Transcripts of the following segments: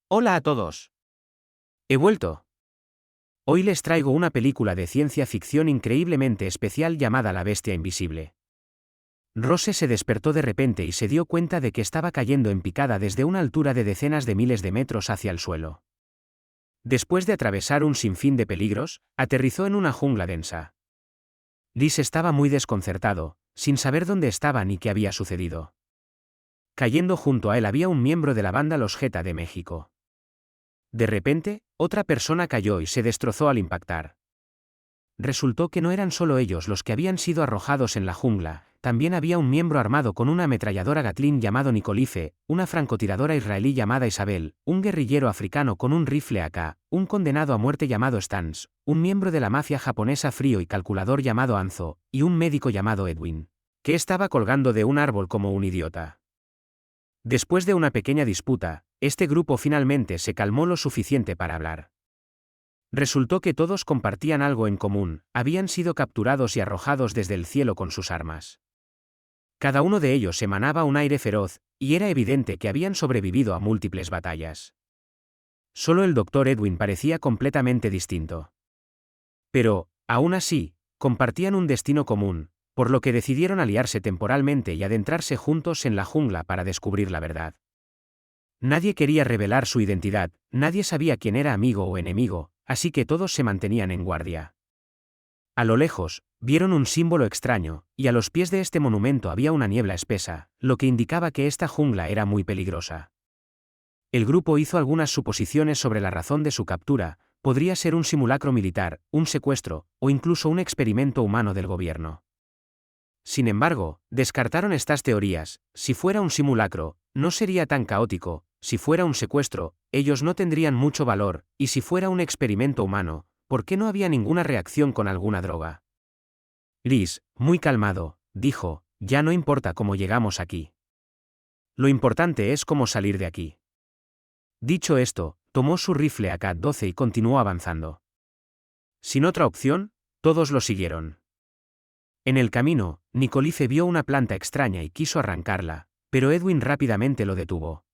Hola a todos. He vuelto. Hoy les traigo una película de ciencia ficción increíblemente especial llamada La Bestia Invisible. Rose se despertó de repente y se dio cuenta de que estaba cayendo en picada desde una altura de decenas de miles de metros hacia el suelo. Después de atravesar un sinfín de peligros, aterrizó en una jungla densa. Liz estaba muy desconcertado, sin saber dónde estaba ni qué había sucedido. Cayendo junto a él había un miembro de la banda Los Jetta de México. De repente, otra persona cayó y se destrozó al impactar. Resultó que no eran solo ellos los que habían sido arrojados en la jungla, también había un miembro armado con una ametralladora Gatling llamado Nicolife, una francotiradora israelí llamada Isabel, un guerrillero africano con un rifle AK, un condenado a muerte llamado Stans, un miembro de la mafia japonesa frío y calculador llamado Anzo, y un médico llamado Edwin, que estaba colgando de un árbol como un idiota. Después de una pequeña disputa, este grupo finalmente se calmó lo suficiente para hablar. Resultó que todos compartían algo en común, habían sido capturados y arrojados desde el cielo con sus armas. Cada uno de ellos emanaba un aire feroz, y era evidente que habían sobrevivido a múltiples batallas. Solo el Dr. Edwin parecía completamente distinto. Pero, aún así, compartían un destino común, por lo que decidieron aliarse temporalmente y adentrarse juntos en la jungla para descubrir la verdad. Nadie quería revelar su identidad, nadie sabía quién era amigo o enemigo, así que todos se mantenían en guardia. A lo lejos, vieron un símbolo extraño, y a los pies de este monumento había una niebla espesa, lo que indicaba que esta jungla era muy peligrosa. El grupo hizo algunas suposiciones sobre la razón de su captura, podría ser un simulacro militar, un secuestro, o incluso un experimento humano del gobierno. Sin embargo, descartaron estas teorías. Si fuera un simulacro, no sería tan caótico; si fuera un secuestro, ellos no tendrían mucho valor; y si fuera un experimento humano, ¿por qué no había ninguna reacción con alguna droga? Liz, muy calmado, dijo, ya no importa cómo llegamos aquí. Lo importante es cómo salir de aquí. Dicho esto, tomó su rifle AK-12 y continuó avanzando. Sin otra opción, todos lo siguieron. En el camino, Nicolife vio una planta extraña y quiso arrancarla, pero Edwin rápidamente lo detuvo.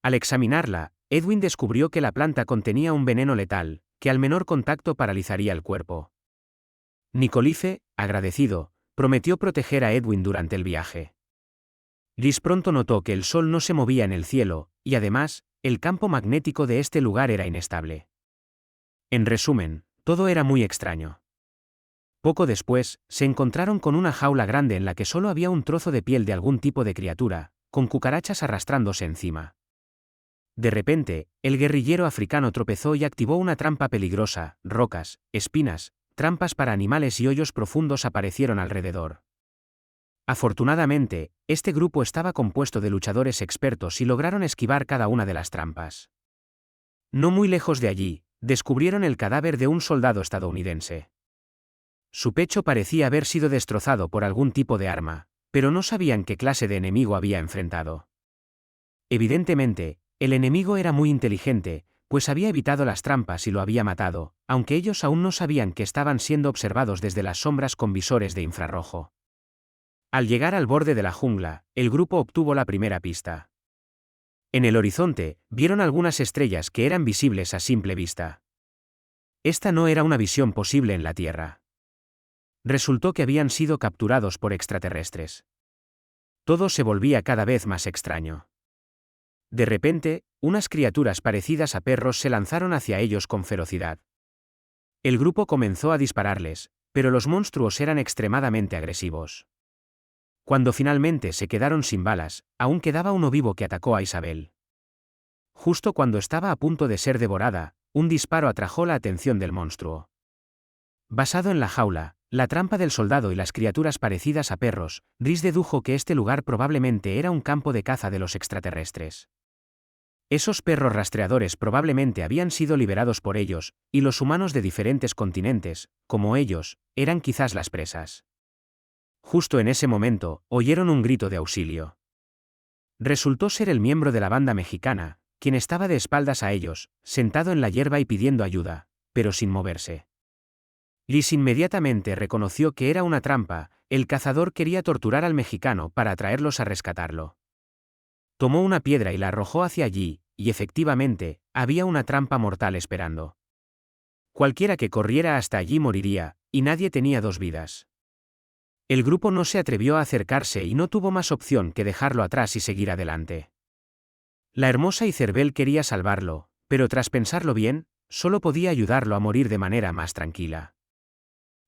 Al examinarla, Edwin descubrió que la planta contenía un veneno letal, que al menor contacto paralizaría el cuerpo. Nicolife, agradecido, prometió proteger a Edwin durante el viaje. Liz pronto notó que el sol no se movía en el cielo, y además, el campo magnético de este lugar era inestable. En resumen, todo era muy extraño. Poco después, se encontraron con una jaula grande en la que solo había un trozo de piel de algún tipo de criatura, con cucarachas arrastrándose encima. De repente, el guerrillero africano tropezó y activó una trampa peligrosa; rocas, espinas, trampas para animales y hoyos profundos aparecieron alrededor. Afortunadamente, este grupo estaba compuesto de luchadores expertos y lograron esquivar cada una de las trampas. No muy lejos de allí, descubrieron el cadáver de un soldado estadounidense. Su pecho parecía haber sido destrozado por algún tipo de arma, pero no sabían qué clase de enemigo había enfrentado. Evidentemente, el enemigo era muy inteligente, pues había evitado las trampas y lo había matado, aunque ellos aún no sabían que estaban siendo observados desde las sombras con visores de infrarrojo. Al llegar al borde de la jungla, el grupo obtuvo la primera pista. En el horizonte, vieron algunas estrellas que eran visibles a simple vista. Esta no era una visión posible en la Tierra. Resultó que habían sido capturados por extraterrestres. Todo se volvía cada vez más extraño. De repente, unas criaturas parecidas a perros se lanzaron hacia ellos con ferocidad. El grupo comenzó a dispararles, pero los monstruos eran extremadamente agresivos. Cuando finalmente se quedaron sin balas, aún quedaba uno vivo que atacó a Isabel. Justo cuando estaba a punto de ser devorada, un disparo atrajo la atención del monstruo. Basado en la jaula, la trampa del soldado y las criaturas parecidas a perros, Rhys dedujo que este lugar probablemente era un campo de caza de los extraterrestres. Esos perros rastreadores probablemente habían sido liberados por ellos, y los humanos de diferentes continentes, como ellos, eran quizás las presas. Justo en ese momento, oyeron un grito de auxilio. Resultó ser el miembro de la banda mexicana, quien estaba de espaldas a ellos, sentado en la hierba y pidiendo ayuda, pero sin moverse. Liz inmediatamente reconoció que era una trampa; el cazador quería torturar al mexicano para atraerlos a rescatarlo. Tomó una piedra y la arrojó hacia allí, y efectivamente, había una trampa mortal esperando. Cualquiera que corriera hasta allí moriría, y nadie tenía dos vidas. El grupo no se atrevió a acercarse y no tuvo más opción que dejarlo atrás y seguir adelante. La hermosa Icerbel quería salvarlo, pero tras pensarlo bien, solo podía ayudarlo a morir de manera más tranquila.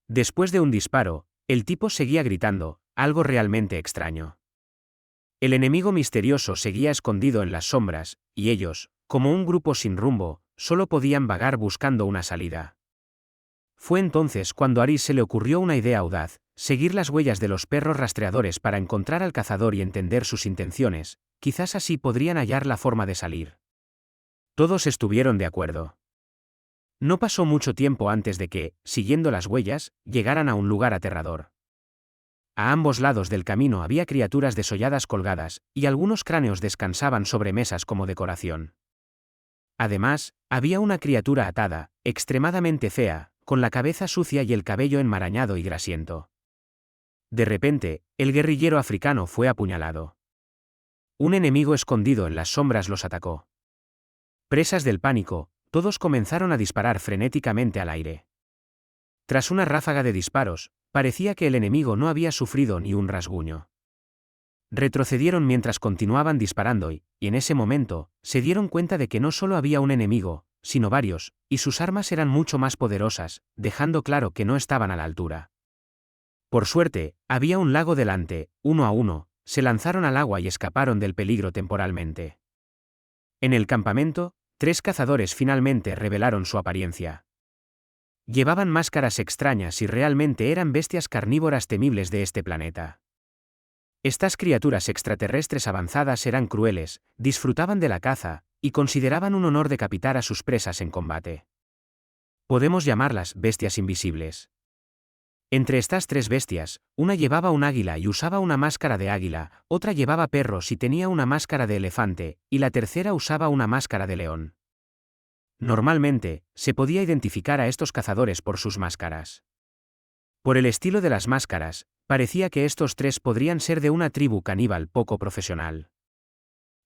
Después de un disparo, el tipo seguía gritando, algo realmente extraño. El enemigo misterioso seguía escondido en las sombras, y ellos, como un grupo sin rumbo, solo podían vagar buscando una salida. Fue entonces cuando a Aris se le ocurrió una idea audaz: seguir las huellas de los perros rastreadores para encontrar al cazador y entender sus intenciones, quizás así podrían hallar la forma de salir. Todos estuvieron de acuerdo. No pasó mucho tiempo antes de que, siguiendo las huellas, llegaran a un lugar aterrador. A ambos lados del camino había criaturas desolladas colgadas, y algunos cráneos descansaban sobre mesas como decoración. Además, había una criatura atada, extremadamente fea, con la cabeza sucia y el cabello enmarañado y grasiento. De repente, el guerrillero africano fue apuñalado. Un enemigo escondido en las sombras los atacó. Presas del pánico, todos comenzaron a disparar frenéticamente al aire. Tras una ráfaga de disparos, parecía que el enemigo no había sufrido ni un rasguño. Retrocedieron mientras continuaban disparando y, en ese momento, se dieron cuenta de que no solo había un enemigo, sino varios, y sus armas eran mucho más poderosas, dejando claro que no estaban a la altura. Por suerte, había un lago delante, uno a uno, se lanzaron al agua y escaparon del peligro temporalmente. En el campamento, 3 cazadores finalmente revelaron su apariencia. Llevaban máscaras extrañas y realmente eran bestias carnívoras temibles de este planeta. Estas criaturas extraterrestres avanzadas eran crueles, disfrutaban de la caza, y consideraban un honor decapitar a sus presas en combate. Podemos llamarlas bestias invisibles. Entre estas 3 bestias, una llevaba un águila y usaba una máscara de águila, otra llevaba perros y tenía una máscara de elefante, y la tercera usaba una máscara de león. Normalmente, se podía identificar a estos cazadores por sus máscaras. Por el estilo de las máscaras, parecía que estos 3 podrían ser de una tribu caníbal poco profesional.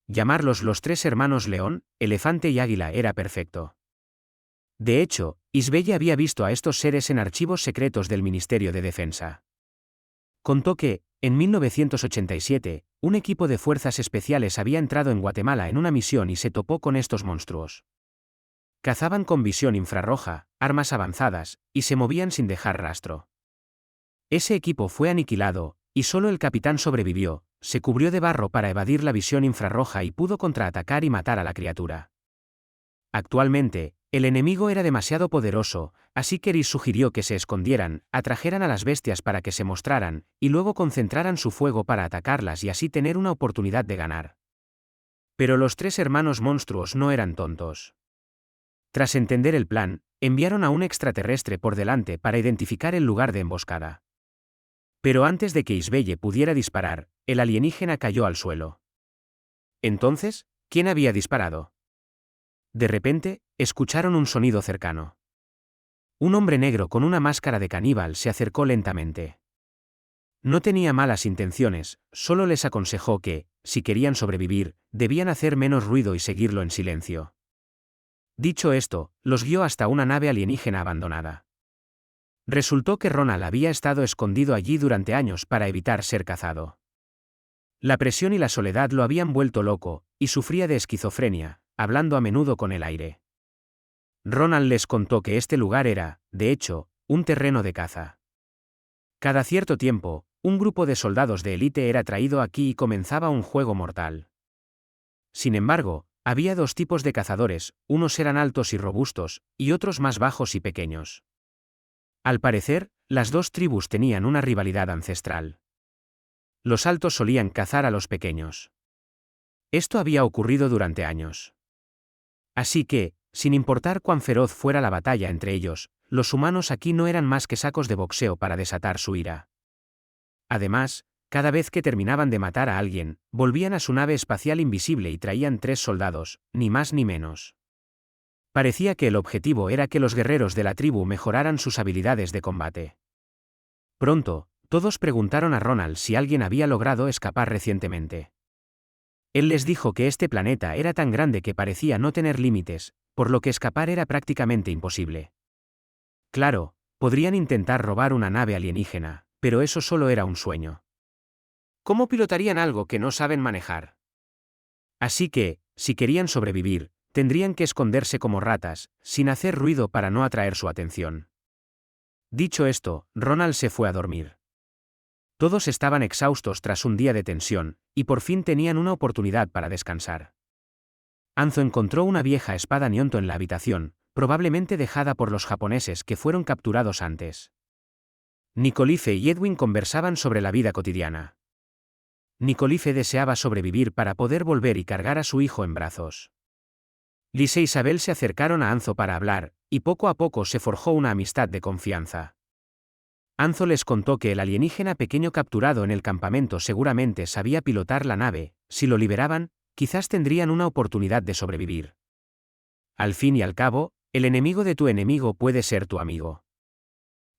Llamarlos los 3 hermanos león, elefante y águila era perfecto. De hecho, Isbelle había visto a estos seres en archivos secretos del Ministerio de Defensa. Contó que, en 1987, un equipo de fuerzas especiales había entrado en Guatemala en una misión y se topó con estos monstruos. Cazaban con visión infrarroja, armas avanzadas, y se movían sin dejar rastro. Ese equipo fue aniquilado, y solo el capitán sobrevivió, se cubrió de barro para evadir la visión infrarroja y pudo contraatacar y matar a la criatura. Actualmente, el enemigo era demasiado poderoso, así que Aris sugirió que se escondieran, atrajeran a las bestias para que se mostraran, y luego concentraran su fuego para atacarlas y así tener una oportunidad de ganar. Pero los 3 hermanos monstruos no eran tontos. Tras entender el plan, enviaron a un extraterrestre por delante para identificar el lugar de emboscada. Pero antes de que Isbelle pudiera disparar, el alienígena cayó al suelo. Entonces, ¿quién había disparado? De repente, escucharon un sonido cercano. Un hombre negro con una máscara de caníbal se acercó lentamente. No tenía malas intenciones, solo les aconsejó que, si querían sobrevivir, debían hacer menos ruido y seguirlo en silencio. Dicho esto, los guió hasta una nave alienígena abandonada. Resultó que Ronald había estado escondido allí durante años para evitar ser cazado. La presión y la soledad lo habían vuelto loco, y sufría de esquizofrenia, hablando a menudo con el aire. Ronald les contó que este lugar era, de hecho, un terreno de caza. Cada cierto tiempo, un grupo de soldados de élite era traído aquí y comenzaba un juego mortal. Sin embargo, había 2 tipos de cazadores, unos eran altos y robustos, y otros más bajos y pequeños. Al parecer, las 2 tribus tenían una rivalidad ancestral. Los altos solían cazar a los pequeños. Esto había ocurrido durante años. Así que, sin importar cuán feroz fuera la batalla entre ellos, los humanos aquí no eran más que sacos de boxeo para desatar su ira. Además, cada vez que terminaban de matar a alguien, volvían a su nave espacial invisible y traían 3 soldados, ni más ni menos. Parecía que el objetivo era que los guerreros de la tribu mejoraran sus habilidades de combate. Pronto, todos preguntaron a Ronald si alguien había logrado escapar recientemente. Él les dijo que este planeta era tan grande que parecía no tener límites, por lo que escapar era prácticamente imposible. Claro, podrían intentar robar una nave alienígena, pero eso solo era un sueño. ¿Cómo pilotarían algo que no saben manejar? Así que, si querían sobrevivir, tendrían que esconderse como ratas, sin hacer ruido para no atraer su atención. Dicho esto, Ronald se fue a dormir. Todos estaban exhaustos tras un día de tensión, y por fin tenían una oportunidad para descansar. Anzo encontró una vieja espada Nionto en la habitación, probablemente dejada por los japoneses que fueron capturados antes. Nicolife y Edwin conversaban sobre la vida cotidiana. Nicolife deseaba sobrevivir para poder volver y cargar a su hijo en brazos. Liz e Isabel se acercaron a Anzo para hablar, y poco a poco se forjó una amistad de confianza. Anzo les contó que el alienígena pequeño capturado en el campamento seguramente sabía pilotar la nave, si lo liberaban, quizás tendrían una oportunidad de sobrevivir. Al fin y al cabo, el enemigo de tu enemigo puede ser tu amigo.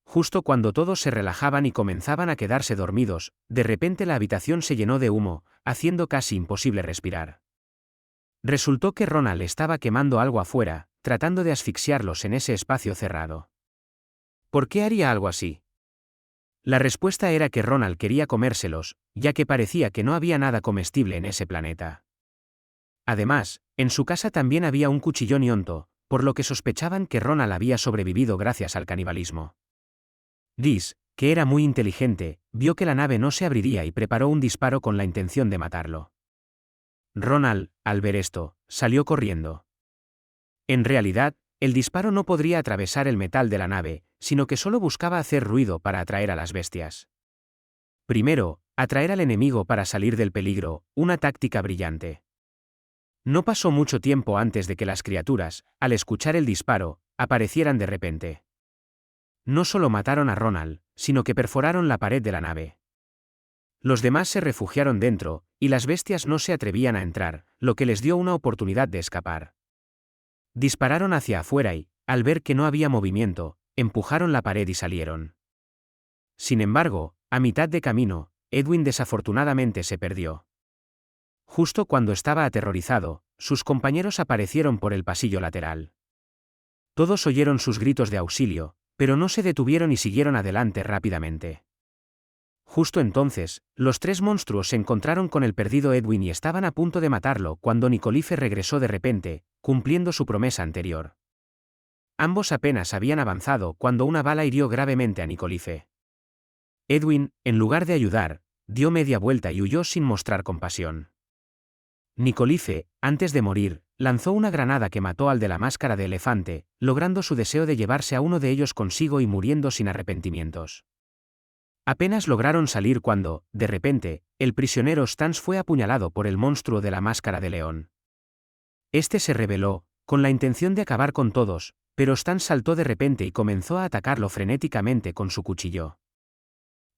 Justo cuando todos se relajaban y comenzaban a quedarse dormidos, de repente la habitación se llenó de humo, haciendo casi imposible respirar. Resultó que Ronald estaba quemando algo afuera, tratando de asfixiarlos en ese espacio cerrado. ¿Por qué haría algo así? La respuesta era que Ronald quería comérselos, ya que parecía que no había nada comestible en ese planeta. Además, en su casa también había un cuchillo Nionto, por lo que sospechaban que Ronald había sobrevivido gracias al canibalismo. Liz, que era muy inteligente, vio que la nave no se abriría y preparó un disparo con la intención de matarlo. Ronald, al ver esto, salió corriendo. En realidad, el disparo no podría atravesar el metal de la nave, sino que solo buscaba hacer ruido para atraer a las bestias. Primero, atraer al enemigo para salir del peligro, una táctica brillante. No pasó mucho tiempo antes de que las criaturas, al escuchar el disparo, aparecieran de repente. No solo mataron a Ronald, sino que perforaron la pared de la nave. Los demás se refugiaron dentro, y las bestias no se atrevían a entrar, lo que les dio una oportunidad de escapar. Dispararon hacia afuera y, al ver que no había movimiento, empujaron la pared y salieron. Sin embargo, a mitad de camino, Edwin desafortunadamente se perdió. Justo cuando estaba aterrorizado, sus compañeros aparecieron por el pasillo lateral. Todos oyeron sus gritos de auxilio, pero no se detuvieron y siguieron adelante rápidamente. Justo entonces, los tres monstruos se encontraron con el perdido Edwin y estaban a punto de matarlo cuando Nicolife regresó de repente, cumpliendo su promesa anterior. Ambos apenas habían avanzado cuando una bala hirió gravemente a Nicolife. Edwin, en lugar de ayudar, dio media vuelta y huyó sin mostrar compasión. Nicolife, antes de morir, lanzó una granada que mató al de la máscara de elefante, logrando su deseo de llevarse a uno de ellos consigo y muriendo sin arrepentimientos. Apenas lograron salir cuando, de repente, el prisionero Stans fue apuñalado por el monstruo de la máscara de león. Este se rebeló, con la intención de acabar con todos, pero Stans saltó de repente y comenzó a atacarlo frenéticamente con su cuchillo.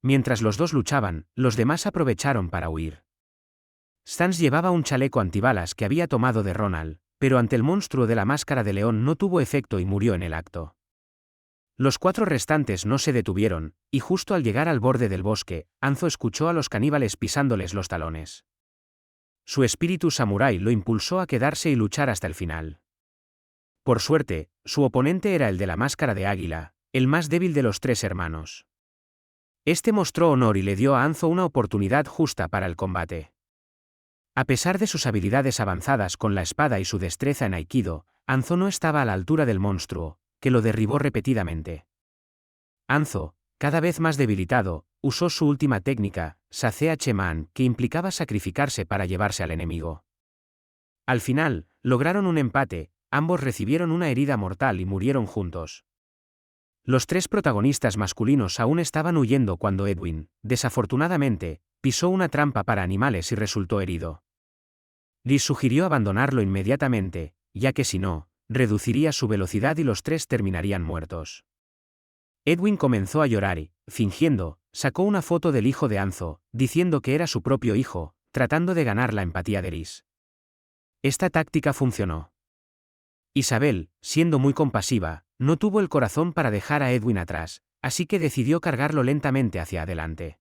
Mientras los dos luchaban, los demás aprovecharon para huir. Stans llevaba un chaleco antibalas que había tomado de Ronald, pero ante el monstruo de la máscara de león no tuvo efecto y murió en el acto. Los cuatro restantes no se detuvieron, y justo al llegar al borde del bosque, Anzo escuchó a los caníbales pisándoles los talones. Su espíritu samurái lo impulsó a quedarse y luchar hasta el final. Por suerte, su oponente era el de la máscara de águila, el más débil de los tres hermanos. Este mostró honor y le dio a Anzo una oportunidad justa para el combate. A pesar de sus habilidades avanzadas con la espada y su destreza en Aikido, Anzo no estaba a la altura del monstruo, que lo derribó repetidamente. Anzo, cada vez más debilitado, usó su última técnica, Sasea Cheman, que implicaba sacrificarse para llevarse al enemigo. Al final, lograron un empate, ambos recibieron una herida mortal y murieron juntos. Los tres protagonistas masculinos aún estaban huyendo cuando Edwin, desafortunadamente, pisó una trampa para animales y resultó herido. Liz sugirió abandonarlo inmediatamente, ya que si no, reduciría su velocidad y los tres terminarían muertos. Edwin comenzó a llorar y, fingiendo, sacó una foto del hijo de Anzo, diciendo que era su propio hijo, tratando de ganar la empatía de Liz. Esta táctica funcionó. Isabel, siendo muy compasiva, no tuvo el corazón para dejar a Edwin atrás, así que decidió cargarlo lentamente hacia adelante.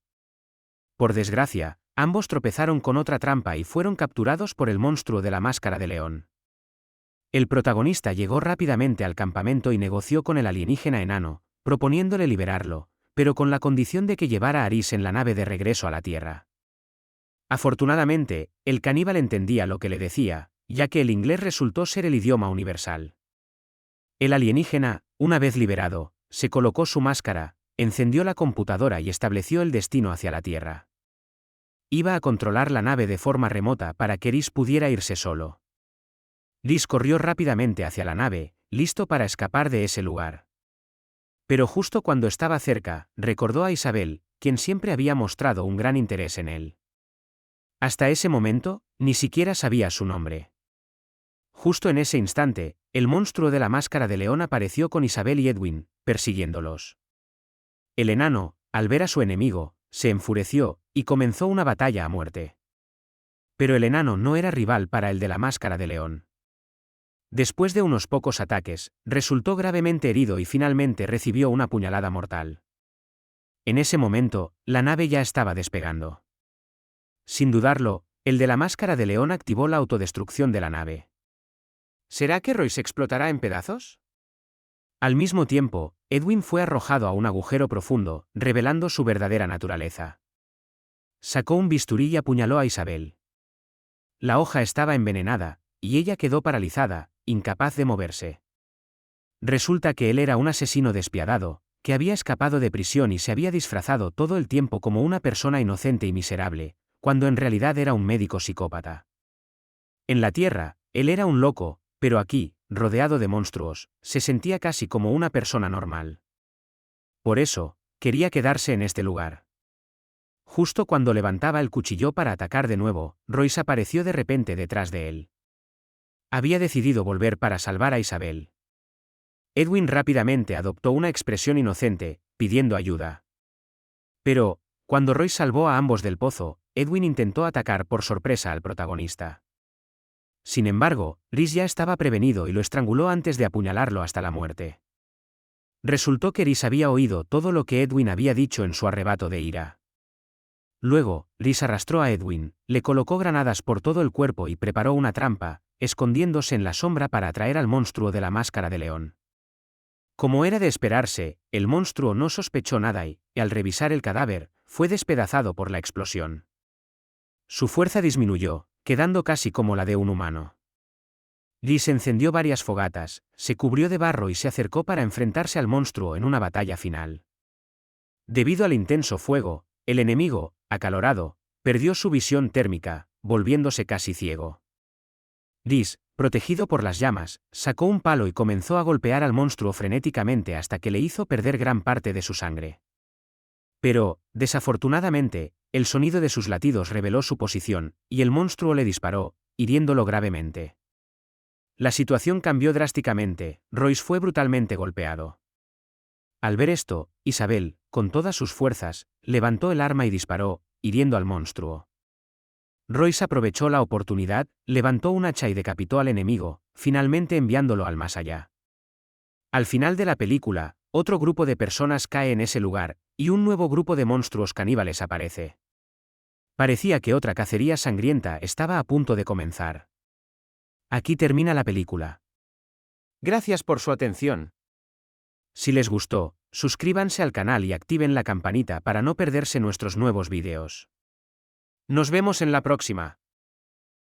Por desgracia, Ambos tropezaron con otra trampa y fueron capturados por el monstruo de la máscara de león. El protagonista llegó rápidamente al campamento y negoció con el alienígena enano, proponiéndole liberarlo, pero con la condición de que llevara a Aris en la nave de regreso a la Tierra. Afortunadamente, el caníbal entendía lo que le decía, ya que el inglés resultó ser el idioma universal. El alienígena, una vez liberado, se colocó su máscara, encendió la computadora y estableció el destino hacia la Tierra. Iba a controlar la nave de forma remota para que Rhys pudiera irse solo. Rhys corrió rápidamente hacia la nave, listo para escapar de ese lugar. Pero justo cuando estaba cerca, recordó a Isabel, quien siempre había mostrado un gran interés en él. Hasta ese momento, ni siquiera sabía su nombre. Justo en ese instante, el monstruo de la máscara de león apareció con Isabel y Edwin, persiguiéndolos. El enano, al ver a su enemigo, se enfureció, y comenzó una batalla a muerte. Pero el enano no era rival para el de la máscara de león. Después de unos pocos ataques, resultó gravemente herido y finalmente recibió una puñalada mortal. En ese momento, la nave ya estaba despegando. Sin dudarlo, el de la máscara de león activó la autodestrucción de la nave. ¿Será que Royce explotará en pedazos? Al mismo tiempo, Edwin fue arrojado a un agujero profundo, revelando su verdadera naturaleza. Sacó un bisturí y apuñaló a Isabel. La hoja estaba envenenada, y ella quedó paralizada, incapaz de moverse. Resulta que él era un asesino despiadado, que había escapado de prisión y se había disfrazado todo el tiempo como una persona inocente y miserable, cuando en realidad era un médico psicópata. En la Tierra, él era un loco, pero aquí, rodeado de monstruos, se sentía casi como una persona normal. Por eso, quería quedarse en este lugar. Justo cuando levantaba el cuchillo para atacar de nuevo, Royce apareció de repente detrás de él. Había decidido volver para salvar a Isabel. Edwin rápidamente adoptó una expresión inocente, pidiendo ayuda. Pero, cuando Royce salvó a ambos del pozo, Edwin intentó atacar por sorpresa al protagonista. Sin embargo, Rhys ya estaba prevenido y lo estranguló antes de apuñalarlo hasta la muerte. Resultó que Rhys había oído todo lo que Edwin había dicho en su arrebato de ira. Luego, Rhys arrastró a Edwin, le colocó granadas por todo el cuerpo y preparó una trampa, escondiéndose en la sombra para atraer al monstruo de la máscara de león. Como era de esperarse, el monstruo no sospechó nada y, al revisar el cadáver, fue despedazado por la explosión. Su fuerza disminuyó, quedando casi como la de un humano. Rhys encendió varias fogatas, se cubrió de barro y se acercó para enfrentarse al monstruo en una batalla final. Debido al intenso fuego, el enemigo, acalorado, perdió su visión térmica, volviéndose casi ciego. Rhys, protegido por las llamas, sacó un palo y comenzó a golpear al monstruo frenéticamente hasta que le hizo perder gran parte de su sangre. Pero, desafortunadamente, el sonido de sus latidos reveló su posición, y el monstruo le disparó, hiriéndolo gravemente. La situación cambió drásticamente, Royce fue brutalmente golpeado. Al ver esto, Isabel, con todas sus fuerzas, levantó el arma y disparó, hiriendo al monstruo. Royce aprovechó la oportunidad, levantó un hacha y decapitó al enemigo, finalmente enviándolo al más allá. Al final de la película, otro grupo de personas cae en ese lugar, y un nuevo grupo de monstruos caníbales aparece. Parecía que otra cacería sangrienta estaba a punto de comenzar. Aquí termina la película. Gracias por su atención. Si les gustó, suscríbanse al canal y activen la campanita para no perderse nuestros nuevos vídeos. Nos vemos en la próxima.